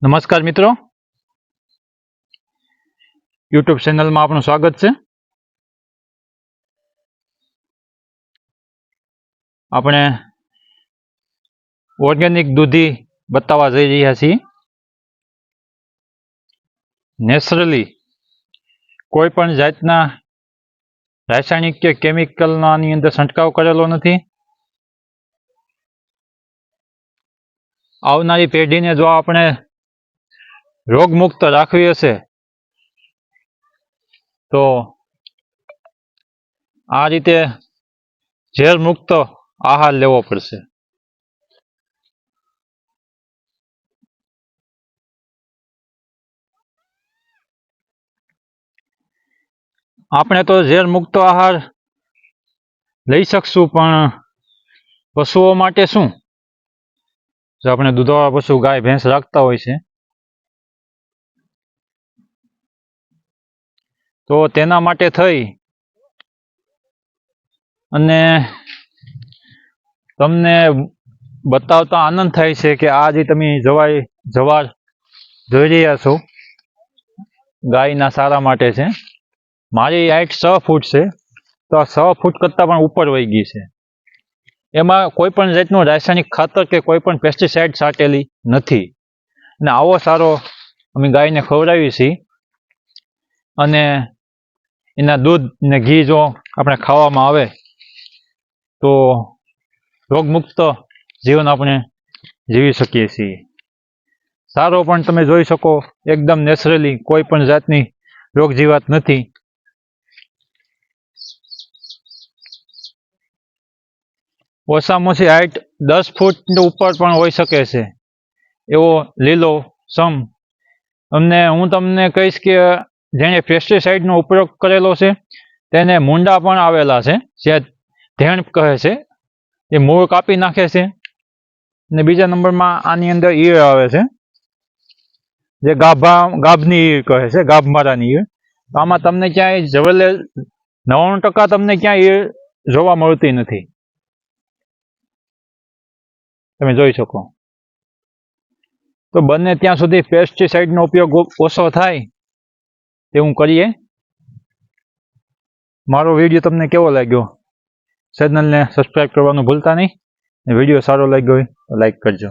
નમસ્કાર મિત્રો, યુટ્યુબ ચેનલમાં આપનું સ્વાગત છે. આપણે ઓર્ગેનિક દૂધી બતાવવા જઈ રહ્યા છીએ. નેચરલી કોઈ પણ જાતના રાસાયણિક કે કેમિકલનો આની અંદર છંટકાવ કરેલો નથી. આવનારી પેઢીને જો આપણે રોગમુક્ત રાખવી હશે તો આ રીતે ઝેર મુક્ત આહાર લેવો પડશે. આપણે તો ઝેર મુક્ત આહાર લઈ શકશું, પણ પશુઓ માટે શું? જો આપણે દૂધવાળા પશુ ગાય ભેંસ રાખતા હોય છે તો તેના માટે થઈ અને તમને બતાવતા આનંદ થાય છે કે આ જે તમે જવાર જોઈ રહ્યા છો ગાયના સારા માટે છે. મારી હાઈટ 6 ફૂટ છે, તો આ 6 ફૂટ કરતાં પણ ઉપર વહી ગઈ છે. એમાં કોઈ પણ જાતનું રાસાયણિક ખાતર કે કોઈ પણ પેસ્ટિસાઇડ છાંટેલી નથી. અને આવો સારો અમે ગાયને ખવડાવીએ છીએ, અને એના દૂધ ને ઘી જો આપણે ખાવામાં આવે તો રોગમુક્ત જીવન આપણે જીવી શકીએ છીએ. સારો પણ તમે જોઈ શકો, એકદમ નેચરલી કોઈ પણ જાતની રોગ જીવાત નથી. ઓછામાં ઓછી હાઈટ 10 ફૂટ ઉપર પણ હોઈ શકે છે, એવો લીલો સમ. હું તમને કહીશ કે જેણે પેસ્ટિસાઇડનો ઉપયોગ કરેલો છે તેને મૂંડા પણ આવેલા છે, જે ધેણ કહે છે. એ મૂળ કાપી નાખે છે. અને બીજા નંબરમાં આની અંદર ઈયળ આવે છે, જે ગાભની ઈયળ કહે છે, ગાભમારાની ઈયળ. આમાં તમને ક્યાંય 99% તમને ક્યાંય ઈયળ જોવા મળતી નથી. તમે જોઈ શકો. તો બને ત્યાં સુધી પેસ્ટિસાઇડનો ઉપયોગ ઓછો થાય તેવું કરીએ. મારો વિડીયો તમને કેવો લાગ્યો? ચેનલને સબસ્ક્રાઈબ કરવાનું ભૂલતા નહીં. વિડીયો સારો લાગ્યો હોય તો લાઈક કરજો.